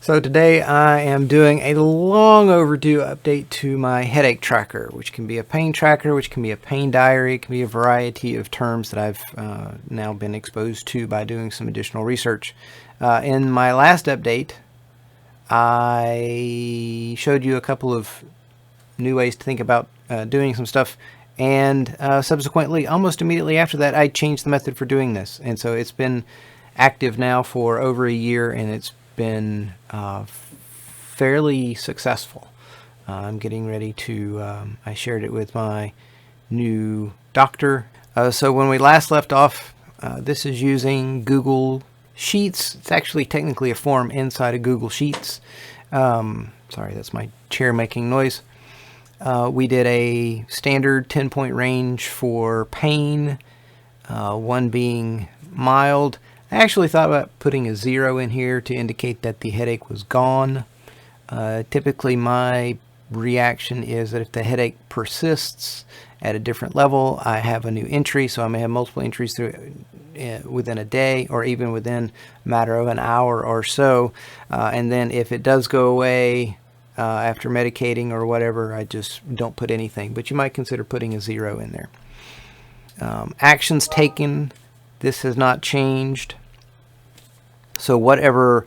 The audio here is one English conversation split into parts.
So today I am doing a long overdue update to my headache tracker, which can be a pain tracker, which can be a pain diary. It can be a variety of terms that I've now been exposed to by doing some additional research. In my last update, I showed you a couple of new ways to think about doing some stuff, and subsequently, almost immediately after that, I changed the method for doing this. And so it's been active now for over a year, and it's been fairly successful. I'm getting ready to, I shared it with my new doctor. So when we last left off, this is using Google Sheets. It's actually technically a form inside of Google Sheets. Sorry, that's my chair making noise. We did a standard 10-point range for pain, one being mild. I actually thought about putting a 0 in here to indicate that the headache was gone. Typically my reaction is that if the headache persists at a different level, I have a new entry, so I may have multiple entries through within a day or even within a matter of an hour or so. And then if it does go away after medicating or whatever, I just don't put anything. But you might consider putting a 0 in there. Actions taken. This has not changed. So whatever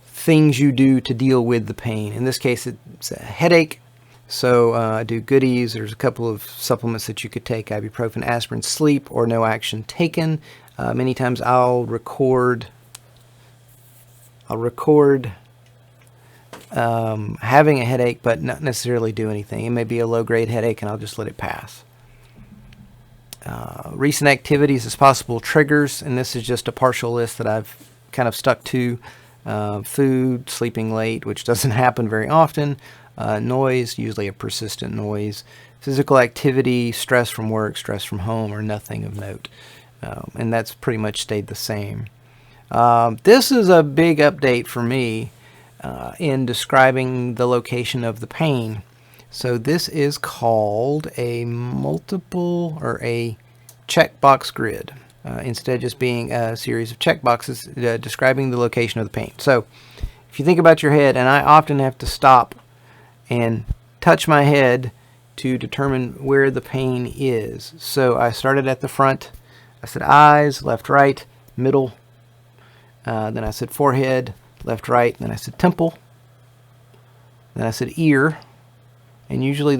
things you do to deal with the pain. In this case, it's a headache. So I do goodies. There's a couple of supplements that you could take: ibuprofen, aspirin, sleep, or no action taken. Many times I'll record having a headache, but not necessarily do anything. It may be a low-grade headache, and I'll just let it pass. Recent activities as possible triggers, and this is just a partial list that I've kind of stuck to. Food, sleeping late, which doesn't happen very often. Noise, usually a persistent noise. Physical activity, stress from work, stress from home, or nothing of note. And that's pretty much stayed the same. This is a big update for me in describing the location of the pain. So this is called a multiple or a checkbox grid. Instead of just being a series of checkboxes describing the location of the pain. So if you think about your head, and I often have to stop and touch my head to determine where the pain is. So I started at the front. I said eyes, left, right, middle. Then I said forehead, left, right. Then I said temple. Then I said ear. And usually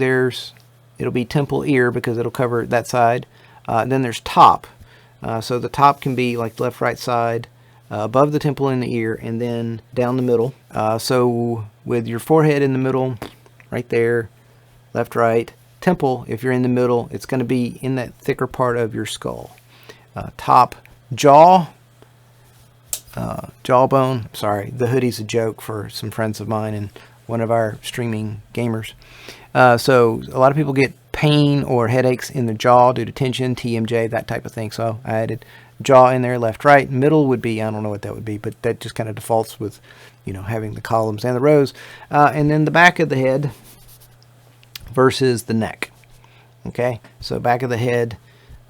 it'll be temple, ear, because it'll cover that side. Then there's top. So the top can be like left, right side, above the temple and the ear, and then down the middle. So with your forehead in the middle, right there, left, right, temple, if you're in the middle, it's going to be in that thicker part of your skull. Top, jaw, jawbone. Sorry, the hoodie's a joke for some friends of mine and one of our streaming gamers. So a lot of people get pain or headaches in the jaw due to tension, TMJ, that type of thing. So I added jaw in there, left, right. Middle would be, I don't know what that would be, but that just kind of defaults with, having the columns and the rows. And then the back of the head versus the neck. Okay, so back of the head,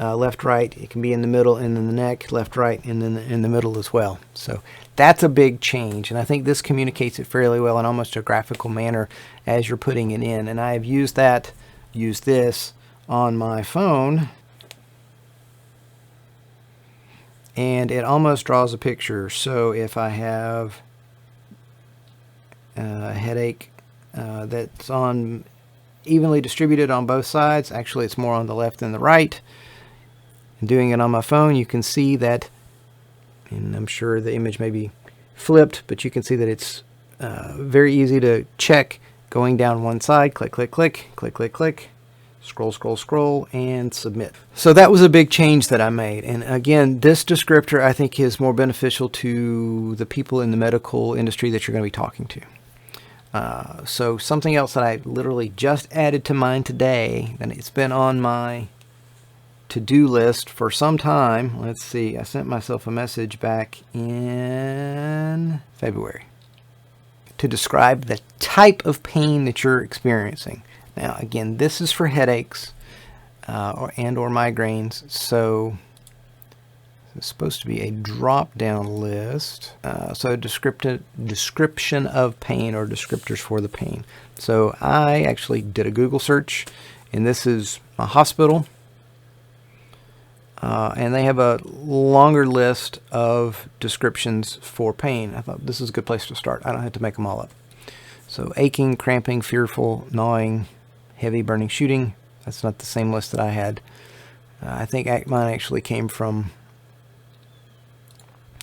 left, right. It can be in the middle, and then the neck, left, right, and then in the middle as well. So that's a big change, and I think this communicates it fairly well in almost a graphical manner as you're putting it in. And I have used this on my phone, and it almost draws a picture. So if I have a headache that's on evenly distributed on both sides, actually it's more on the left than the right, and doing it on my phone, you can see that, and I'm sure the image may be flipped, but you can see that it's very easy to check. Going down one side, click, click, click, click, click, click, scroll, scroll, scroll, and submit. So that was a big change that I made. And again, this descriptor I think is more beneficial to the people in the medical industry that you're going to be talking to. So something else that I literally just added to mine today, and it's been on my to-do list for some time. Let's see, I sent myself a message back in February to describe the type of pain that you're experiencing. Now, again, this is for headaches or migraines. So It's supposed to be a drop-down list. So description of pain, or descriptors for the pain. So I actually did a Google search, and this is a hospital. And they have a longer list of descriptions for pain. I thought this is a good place to start. I don't have to make them all up. So aching, cramping, fearful, gnawing, heavy, burning, shooting. That's not the same list that I had. I think mine actually came from...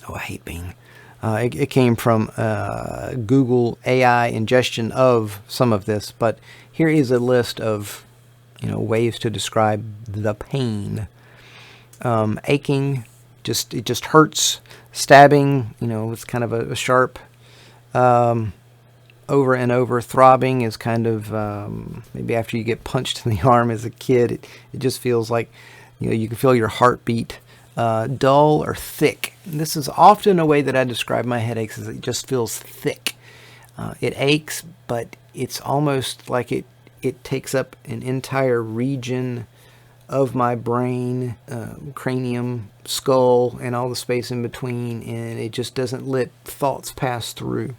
Oh, I hate Bing. It came from Google AI ingestion of some of this. But here is a list of, ways to describe the pain. Aching, it just hurts. Stabbing, it's kind of a sharp... over and over. Throbbing is kind of maybe after you get punched in the arm as a kid. It just feels like you can feel your heartbeat. Dull or thick. This is often a way that I describe my headaches, is it just feels thick. It aches, but it's almost like it takes up an entire region of my brain, cranium, skull, and all the space in between, and it just doesn't let thoughts pass through.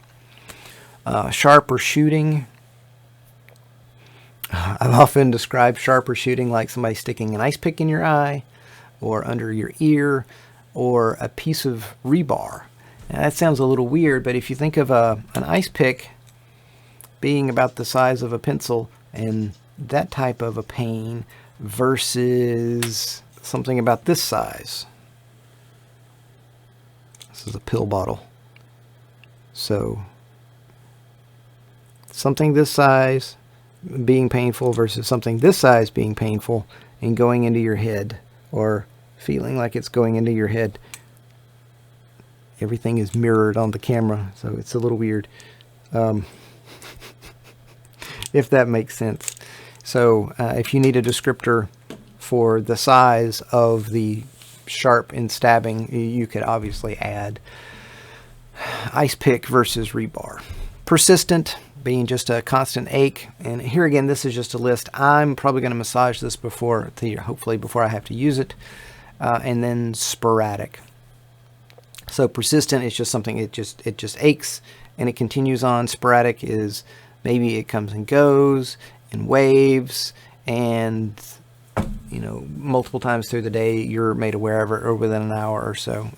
Sharp or shooting. I've often described sharp or shooting like somebody sticking an ice pick in your eye, or under your ear, or a piece of rebar. Now, that sounds a little weird, but if you think of an ice pick being about the size of a pencil, and that type of a pain, versus something about this size. This is a pill bottle. So something this size being painful versus something this size being painful and going into your head, or feeling like it's going into your head. Everything is mirrored on the camera, so it's a little weird. If that makes sense. So if you need a descriptor for the size of the sharp and stabbing, you could obviously add ice pick versus rebar. Persistent, being just a constant ache. And here again, this is just a list. I'm probably going to massage this hopefully before I have to use it. And then sporadic. So persistent is just something, it just aches and it continues on. Sporadic is maybe it comes and goes in waves, and multiple times through the day you're made aware of it, or within an hour or so.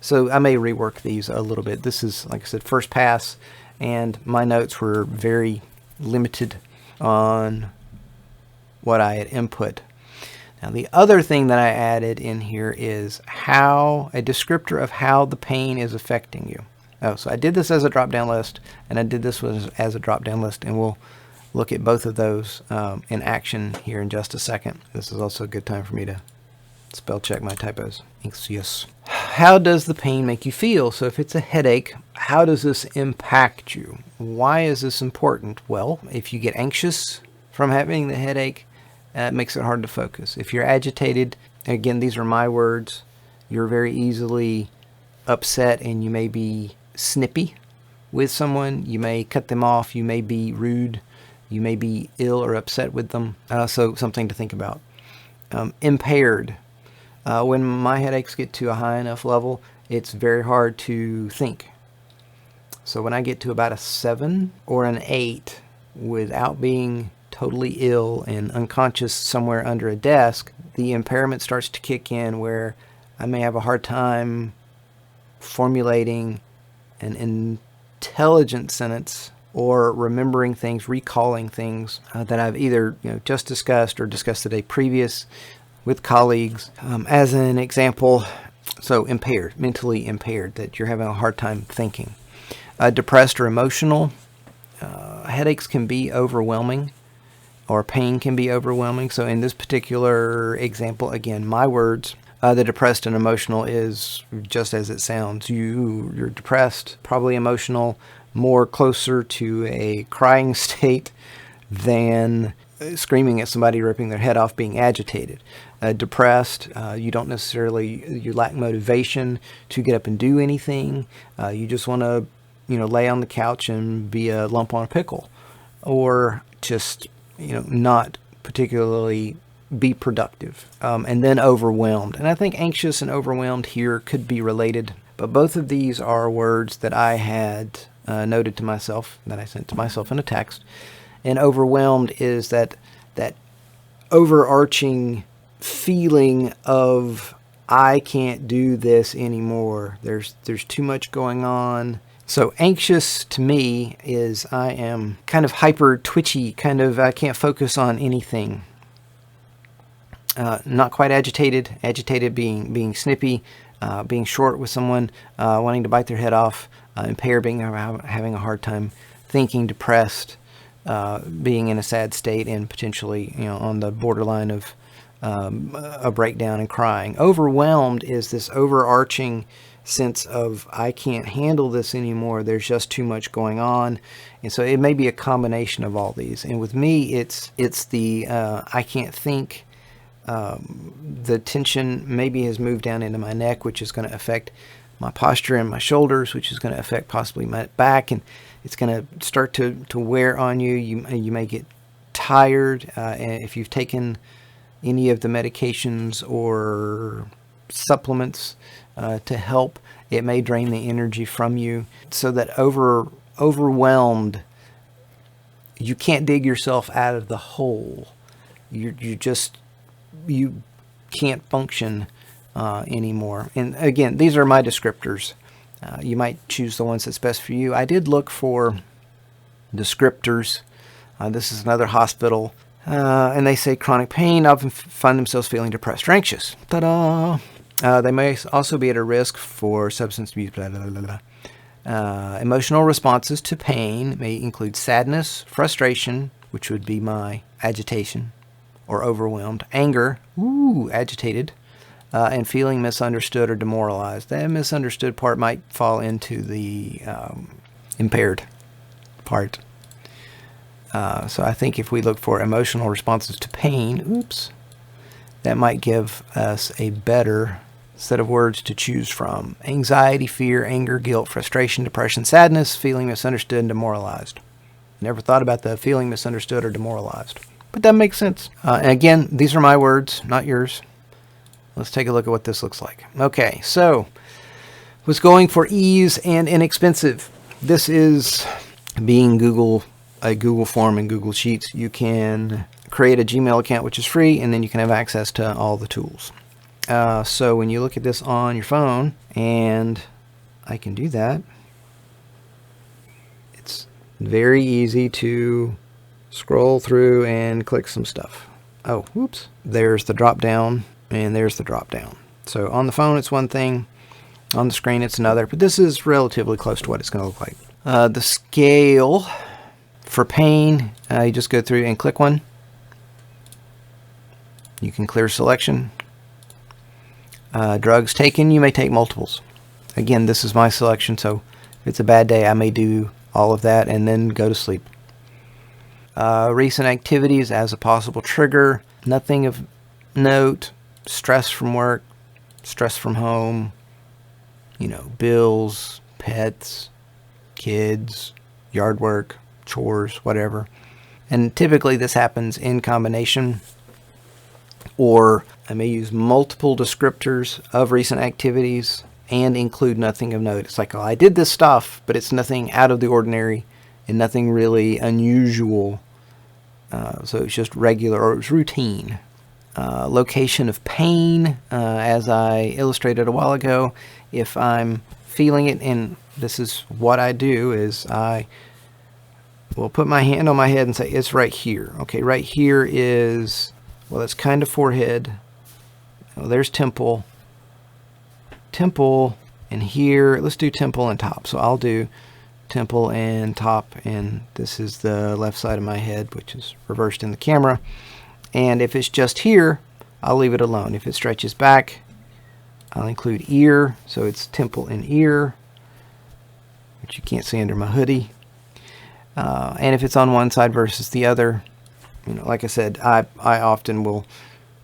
So I may rework these a little bit. This is, like I said, first pass, and my notes were very limited on what I had input. Now, the other thing that I added in here is a descriptor of how the pain is affecting you. Oh, so I did this as a drop-down list, and I did this as a drop-down list, and we'll look at both of those in action here in just a second. This is also a good time for me to spell check my typos. Yes. How does the pain make you feel? So if it's a headache, how does this impact you? Why is this important? Well, if you get anxious from having the headache, it makes it hard to focus. If you're agitated, again, these are my words, you're very easily upset, and you may be snippy with someone. You may cut them off. You may be rude. You may be ill or upset with them. So something to think about. Impaired. When my headaches get to a high enough level, it's very hard to think. So when I get to about a 7 or an 8 without being totally ill and unconscious somewhere under a desk, the impairment starts to kick in, where I may have a hard time formulating an intelligent sentence, or remembering things, recalling things that I've either just discussed or discussed the day previous with colleagues. As an example, so impaired, mentally impaired, that you're having a hard time thinking. Depressed or emotional. Headaches can be overwhelming, or pain can be overwhelming. So in this particular example, again, my words, the depressed and emotional is just as it sounds. You're depressed, probably emotional, more closer to a crying state than screaming at somebody, ripping their head off, being agitated. Depressed, you lack motivation to get up and do anything. You just want to, lay on the couch and be a lump on a pickle, or just, not particularly be productive. And then overwhelmed. And I think anxious and overwhelmed here could be related. But both of these are words that I had noted to myself, that I sent to myself in a text. And overwhelmed is that overarching feeling of, I can't do this anymore. There's too much going on. So anxious to me is I am kind of hyper twitchy, I can't focus on anything. Not quite agitated. Agitated being snippy, being short with someone, wanting to bite their head off. Impaired, being having a hard time thinking. Depressed, being in a sad state and potentially on the borderline of a breakdown and crying. Overwhelmed is this overarching sense of, I can't handle this anymore. There's just too much going on. And so it may be a combination of all these. And with me, it's the I can't think. The tension maybe has moved down into my neck, which is going to affect my posture and my shoulders, which is going to affect possibly my back, and it's going to start to wear on you. You may get tired, and if you've taken any of the medications or supplements to help, it may drain the energy from you, so that overwhelmed, you can't dig yourself out of the hole. You can't function anymore. And again, these are my descriptors. You might choose the ones that's best for you. I did look for descriptors. This is another hospital. And they say chronic pain often find themselves feeling depressed or anxious. Ta-da! They may also be at a risk for substance abuse. Blah, blah, blah, blah. Emotional responses to pain may include sadness, frustration, which would be my agitation or overwhelmed, anger, agitated, and feeling misunderstood or demoralized. That misunderstood part might fall into the impaired part. So I think if we look for emotional responses to pain, that might give us a better set of words to choose from. Anxiety, fear, anger, guilt, frustration, depression, sadness, feeling misunderstood and demoralized. Never thought about the feeling misunderstood or demoralized, but that makes sense. And again, these are my words, not yours. Let's take a look at what this looks like. Okay, so was going for ease and inexpensive. This is being a Google form in Google Sheets. You can create a Gmail account, which is free, and then you can have access to all the tools. So when you look at this on your phone, and I can do that, it's very easy to scroll through and click some stuff. Oh, whoops. There's the drop down, and there's the drop down. So on the phone, it's one thing. On the screen, it's another. But this is relatively close to what it's going to look like. The scale for pain, you just go through and click one. You can clear selection. Drugs taken, you may take multiples. Again, this is my selection, so if it's a bad day, I may do all of that and then go to sleep. Recent activities as a possible trigger. Nothing of note. Stress from work, stress from home, bills, pets, kids, yard work, chores, whatever. And typically this happens in combination, or I may use multiple descriptors of recent activities and include nothing of note. It's like, I did this stuff, but it's nothing out of the ordinary and nothing really unusual. So it's just regular, or it's routine. Location of pain, as I illustrated a while ago. If I'm feeling it, and this is what I do, is I will put my hand on my head and say, it's right here. Okay, right here is, well, it's kind of forehead. Oh, there's temple, and here, let's do temple and top. So I'll do temple and top, and this is the left side of my head, which is reversed in the camera. And if it's just here, I'll leave it alone. If it stretches back, I'll include ear. So it's temple and ear, which you can't see under my hoodie. And if it's on one side versus the other, like I said, I often will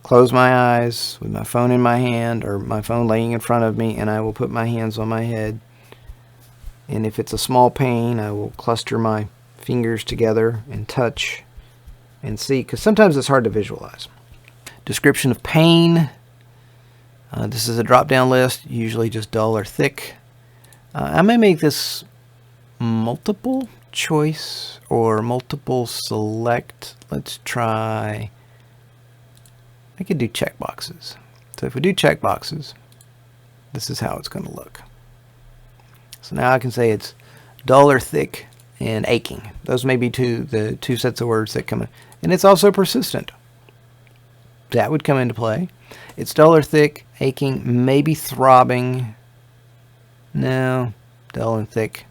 close my eyes with my phone in my hand or my phone laying in front of me, and I will put my hands on my head. And if it's a small pain, I will cluster my fingers together and touch and see, because sometimes it's hard to visualize. Description of pain. This is a drop-down list, usually just dull or thick. I may make this multiple choice or multiple select. Let's try, I could do checkboxes. So if we do checkboxes, this is how it's going to look. So now I can say it's dull or thick and aching. Those may be the two sets of words that come in. And it's also persistent. That would come into play. It's dull or thick, aching, maybe throbbing. No, dull and thick.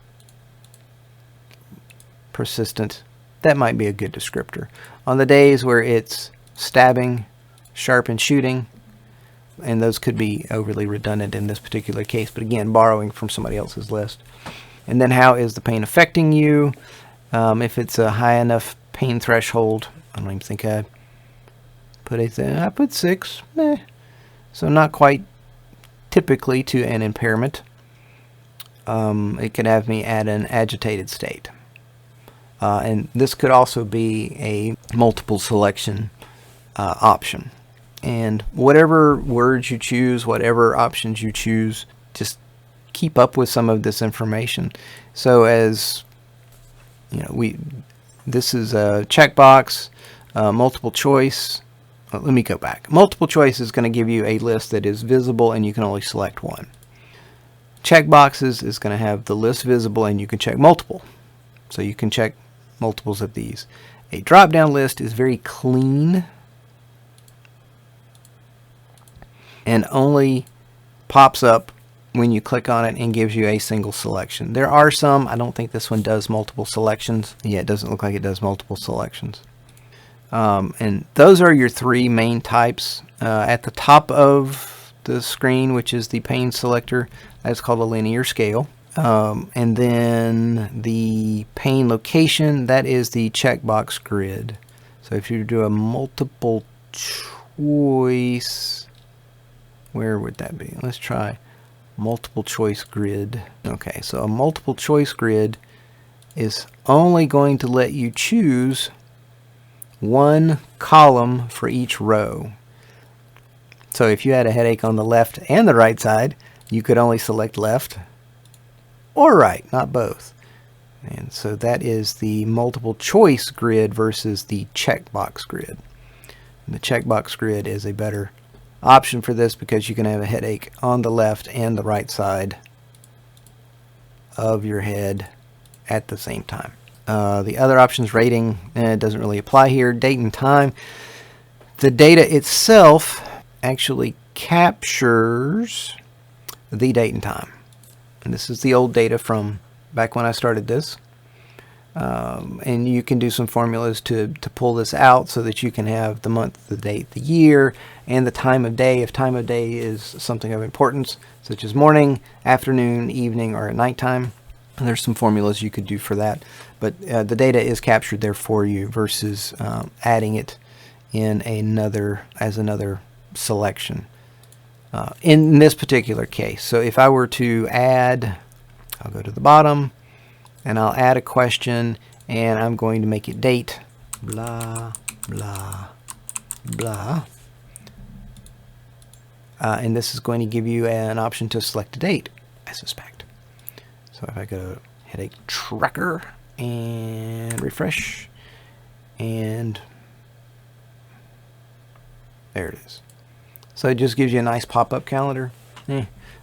Persistent. That might be a good descriptor. On the days where it's stabbing, sharp and shooting, and those could be overly redundant in this particular case, but again, borrowing from somebody else's list. And then how is the pain affecting you? If it's a high enough pain threshold, I don't even think I'd put anything. I put 6. So not quite typically to an impairment. It could have me at an agitated state. And this could also be a multiple selection option. And whatever words you choose, whatever options you choose, just keep up with some of this information. So as you know, this is a checkbox, multiple choice. Let me go back. Multiple choice is going to give you a list that is visible and you can only select one. Checkboxes is going to have the list visible and you can check multiple. So you can check multiples of these. A drop-down list is very clean and only pops up when you click on it and gives you a single selection. There are some, I don't think this one does multiple selections. Yeah, it doesn't look like it does multiple selections. And those are your 3 main types. At the top of the screen, which is the pain selector, that's called a linear scale. And then the pain location, that is the checkbox grid. So if you do a multiple choice, where would that be? Let's try multiple choice grid. Okay, so a multiple choice grid is only going to let you choose one column for each row. So if you had a headache on the left and the right side, you could only select left or right, not both. And so that is the multiple choice grid versus the checkbox grid. And the checkbox grid is a better option for this because you can have a headache on the left and the right side of your head at the same time. The other options, rating, it doesn't really apply here. Date and time. The data itself actually captures the date and time. And this is the old data from back when I started this. And you can do some formulas to pull this out so that you can have the month, the date, the year, and the time of day. If time of day is something of importance, such as morning, afternoon, evening, or at nighttime, and there's some formulas you could do for that. But the data is captured there for you versus adding it in another selection. In this particular case, so if I were to add, I'll go to the bottom and I'll add a question and I'm going to make it date, blah, blah, blah. And this is going to give you an option to select a date, I suspect. So if I go headache tracker and refresh, and there it is. So it just gives you a nice pop-up calendar,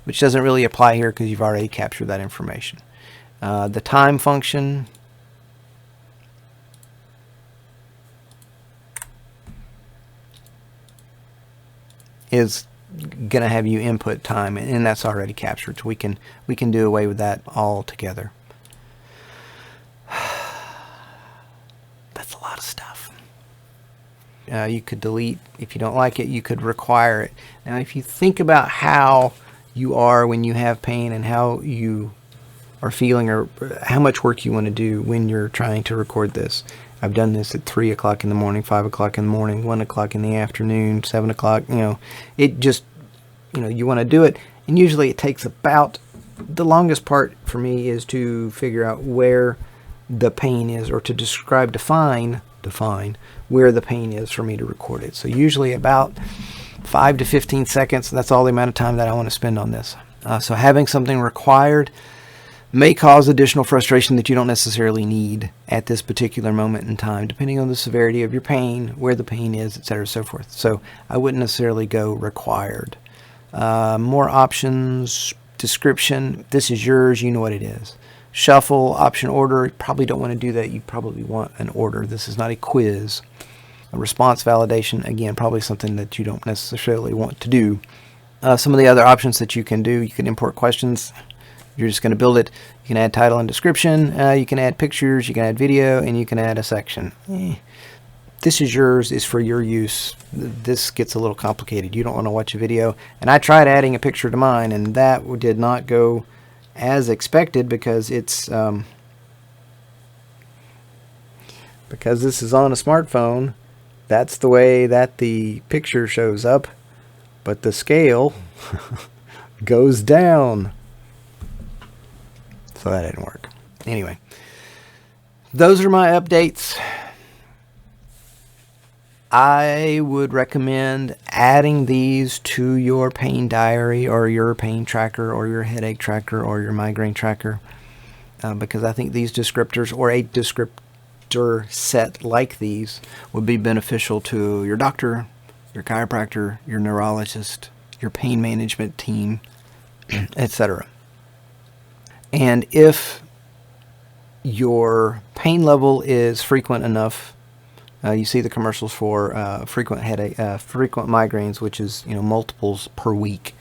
which doesn't really apply here because you've already captured that information. The time function is going to have you input time, and that's already captured. So we can do away with that altogether. That's a lot of stuff. You could delete if you don't like it. You could require it. Now, if you think about how you are when you have pain and how you are feeling or how much work you want to do when you're trying to record this. I've done this at 3 o'clock in the morning, 5 o'clock in the morning, 1 o'clock in the afternoon, 7 o'clock. It just, you want to do it. And usually it takes about, the longest part for me is to figure out where the pain is, or to define define where the pain is for me to record it. So usually about 5 to 15 seconds, that's all the amount of time that I want to spend on this. So having something required may cause additional frustration that you don't necessarily need at this particular moment in time, depending on the severity of your pain, where the pain is, etc., so forth. So I wouldn't necessarily go required. More options, description, this is yours, you know what it is. Shuffle, option order, you probably don't want to do that. You probably want an order. This is not a quiz. A response validation, again, probably something that you don't necessarily want to do. Some of the other options that you can do, you can import questions. You're just going to build it. You can add title and description. You can add pictures. You can add video, and you can add a section. This is yours. Is for your use. This gets a little complicated. You don't want to watch a video. And I tried adding a picture to mine, and that did not go as expected because it's because this is on a smartphone. That's the way that the picture shows up, but the scale goes down. So that didn't work. Anyway, those are my updates. I would recommend adding these to your pain diary or your pain tracker or your headache tracker or your migraine tracker because I think these descriptors or a descriptor set like these would be beneficial to your doctor, your chiropractor, your neurologist, your pain management team, etc. And if your pain level is frequent enough, you see the commercials for frequent headache, frequent migraines, which is multiples per week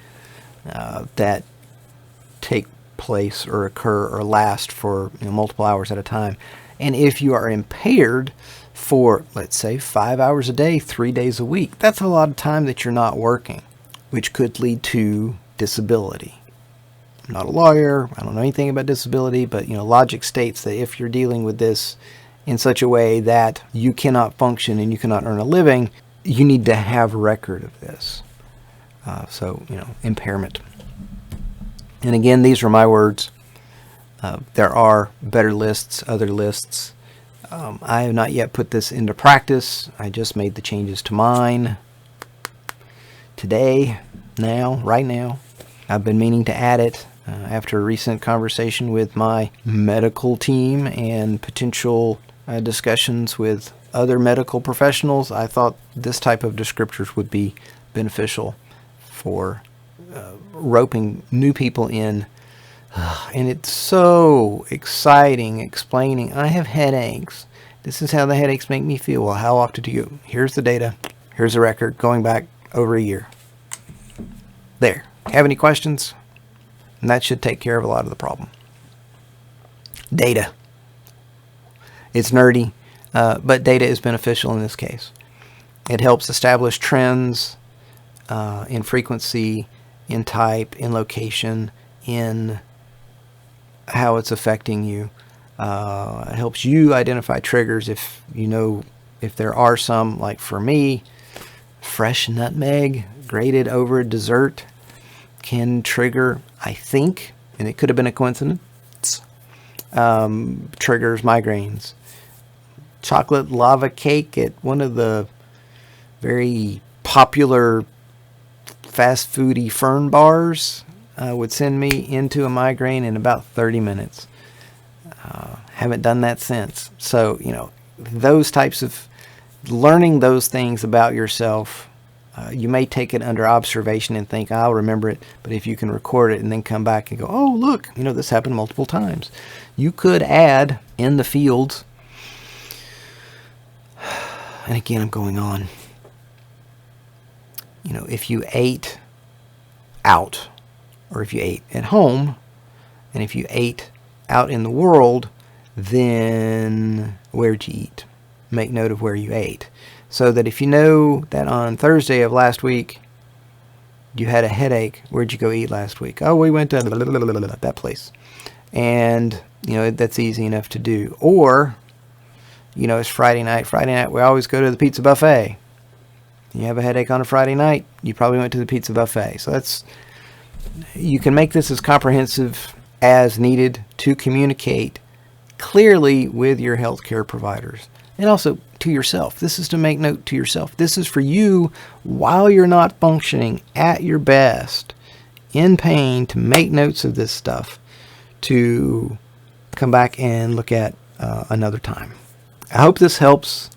that take place or occur or last for multiple hours at a time. And if you are impaired for, let's say, 5 hours a day, 3 days a week, that's a lot of time that you're not working, which could lead to disability. I'm not a lawyer. I don't know anything about disability, but logic states that if you're dealing with this in such a way that you cannot function and you cannot earn a living, you need to have record of this. So, impairment. And again, these are my words. There are better lists, other lists. I have not yet put this into practice. I just made the changes to mine today, right now. I've been meaning to add it after a recent conversation with my medical team and potential discussions with other medical professionals. I thought this type of descriptors would be beneficial for roping new people in. And it's so exciting explaining, I have headaches. This is how the headaches make me feel. Well, how often do you? Here's the data. Here's a record going back over a year. There. Have any questions? And that should take care of a lot of the problem. Data. It's nerdy, but data is beneficial in this case. It helps establish trends in frequency, in type, in location, in how it's affecting you. It helps you identify triggers if there are some, like for me, fresh nutmeg grated over a dessert can trigger, I think, and it could have been a coincidence, triggers migraines. Chocolate lava cake at one of the very popular fast foody Fern bars would send me into a migraine in about 30 minutes. Haven't done that since. So, those types of learning those things about yourself, you may take it under observation and think, I'll remember it. But if you can record it and then come back and go, oh, look, this happened multiple times. You could add in the fields. And again, I'm going on. If you ate out, or if you ate at home, and if you ate out in the world, then where'd you eat? Make note of where you ate. So that if you know that on Thursday of last week, you had a headache, where'd you go eat last week? Oh, we went to that place. And, that's easy enough to do. Or, it's Friday night. Friday night, we always go to the pizza buffet. You have a headache on a Friday night, you probably went to the pizza buffet. So you can make this as comprehensive as needed to communicate clearly with your healthcare providers. And also to yourself. This is to make note to yourself. This is for you while you're not functioning at your best, in pain, to make notes of this stuff, to come back and look at another time. I hope this helps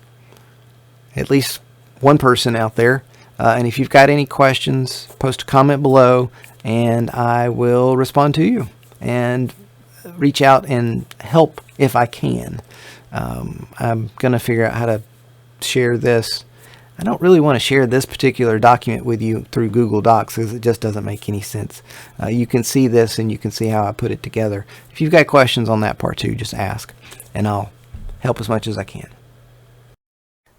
at least one person out there. And if you've got any questions, post a comment below and I will respond to you and reach out and help if I can. I'm going to figure out how to share this. I don't really want to share this particular document with you through Google Docs because it just doesn't make any sense. You can see this and you can see how I put it together. If you've got questions on that part too, just ask and I'll help as much as I can.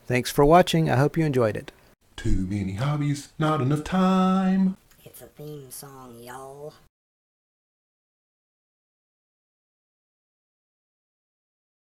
Thanks for watching. I hope you enjoyed it. Too many hobbies, not enough time. It's a theme song, y'all.